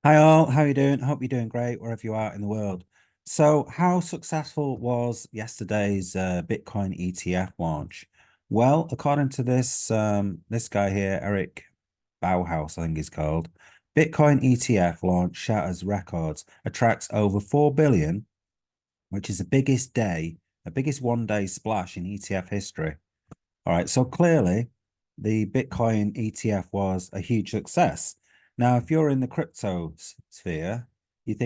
Hi all, how you doing? I hope you're doing great wherever you are in the world. So, how successful was yesterday's Bitcoin ETF launch? Well, according to this guy here, Eric Bauhaus, I think he's called, Bitcoin ETF launch shatters records, attracts over 4 billion, which is the biggest one-day splash in ETF history. All right, so clearly the Bitcoin ETF was a huge success. Now, if you're in the crypto sphere, you're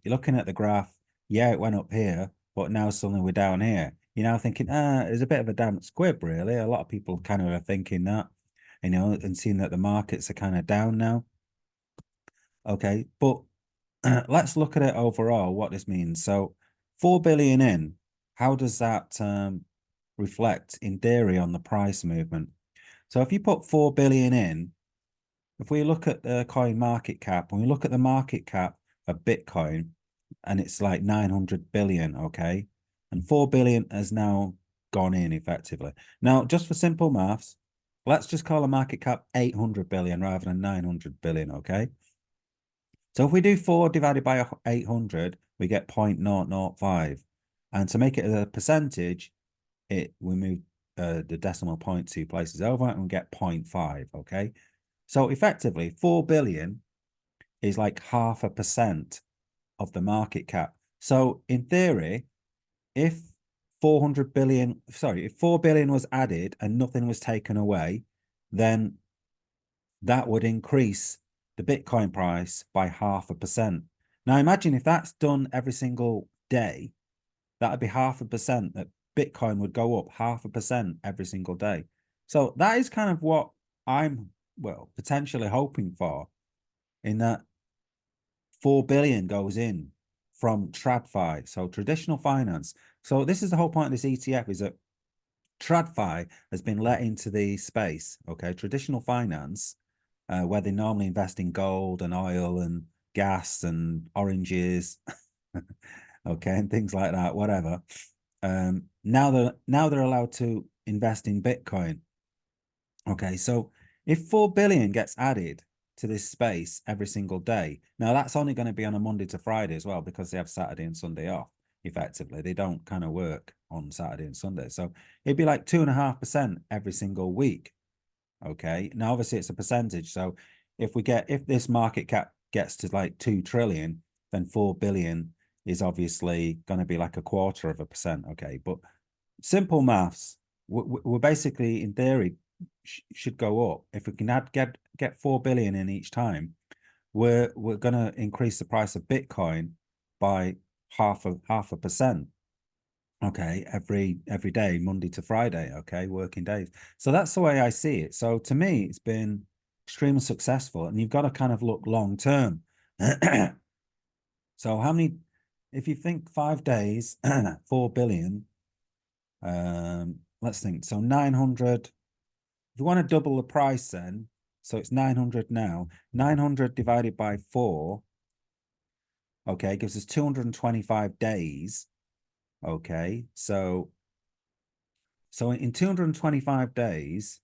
looking at the graph, yeah, it went up here, but now suddenly we're down here. You're now thinking, it's a bit of a damn squib, really. A lot of people kind of are thinking that, and seeing that the markets are kind of down now. Okay, but let's look at it overall, what this means. So 4 billion in, how does that reflect in theory on the price movement? So if you put 4 billion in, if we look at the coin market cap, when we look at the market cap of Bitcoin, and it's like 900 billion, okay? And 4 billion has now gone in effectively. Now, just for simple maths, let's just call the market cap 800 billion rather than 900 billion, okay? So if we do 4 divided by 800, we get 0.005. And to make it a percentage, we move the decimal point 2 places over and we get 0.5, okay? So effectively, 4 billion is like 0.5% of the market cap. So in theory, if 4 billion was added and nothing was taken away, then that would increase the Bitcoin price by 0.5%. Now imagine if that's done every single day, that would be 0.5% that Bitcoin would go up 0.5% every single day. So that is kind of what I'm, well, potentially hoping for, in that 4 billion goes in from TradFi, so traditional finance. So this is the whole point of this ETF, is that TradFi has been let into the space, okay, traditional finance, where they normally invest in gold and oil and gas and oranges, okay, and things like that, whatever. Now they're allowed to invest in Bitcoin. Okay, so if 4 billion gets added to this space every single day, now that's only going to be on a Monday to Friday as well, because they have Saturday and Sunday off. Effectively, they don't kind of work on Saturday and Sunday, so it'd be like 2.5% every single week. Okay, now obviously it's a percentage, so if this market cap gets to like 2 trillion, then 4 billion is obviously going to be like 0.25%. Okay, but simple maths, we're basically, in theory, should go up. If we can get 4 billion in each time, we're going to increase the price of Bitcoin by half a percent. Okay, every day, Monday to Friday. Okay, working days. So that's the way I see it. So to me, it's been extremely successful, and you've got to kind of look long term. So how many? If you think 5 days, 4 billion. Let's think. So 900. If you want to double the price, then so it's 900 now. 900 divided by 4. Okay, gives us 225 days. Okay, so in 225 days,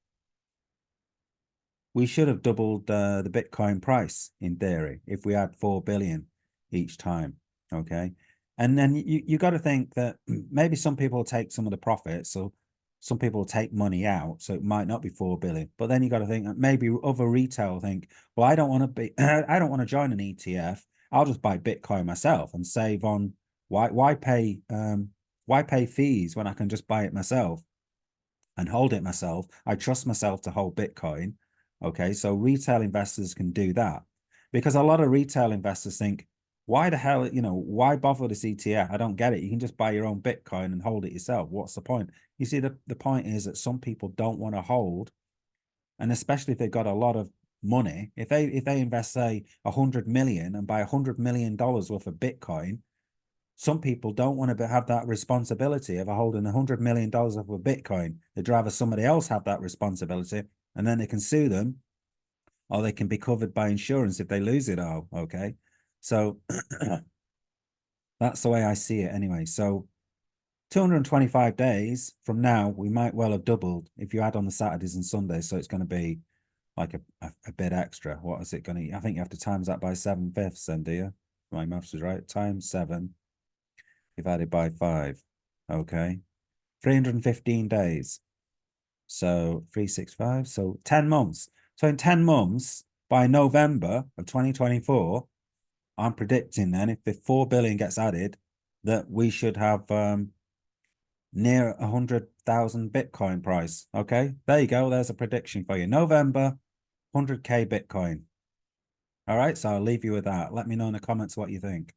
we should have doubled the Bitcoin price in theory if we had 4 billion each time. Okay. And then you got to think that maybe some people take some of the profits. So some people take money out. So it might not be 4 billion. But then you got to think that maybe other retail think, well, I don't want to be, I don't want to join an ETF. I'll just buy Bitcoin myself and save on why pay fees when I can just buy it myself and hold it myself. I trust myself to hold Bitcoin. Okay, so retail investors can do that, because a lot of retail investors think, why the hell, why bother this ETF? I don't get it. You can just buy your own Bitcoin and hold it yourself. What's the point? You see, the point is that some people don't want to hold, and especially if they've got a lot of money, if they invest, say, 100 million and buy $100 million worth of Bitcoin, some people don't want to have that responsibility of holding $100 million of a Bitcoin. They'd rather somebody else have that responsibility, and then they can sue them, or they can be covered by insurance if they lose it all. Okay. So that's the way I see it anyway. So 225 days from now, we might well have doubled if you add on the Saturdays and Sundays. So it's going to be like a bit extra. What is it going to? I think you have to times that by 7/5, then, do you? My maths is right. Times 7 divided by 5. Okay. 315 days. So 365. So 10 months. So in 10 months, by November of 2024, I'm predicting then if the 4 billion gets added, that we should have near 100,000 Bitcoin price. Okay, there you go. There's a prediction for you. November, 100K Bitcoin. All right, so I'll leave you with that. Let me know in the comments what you think.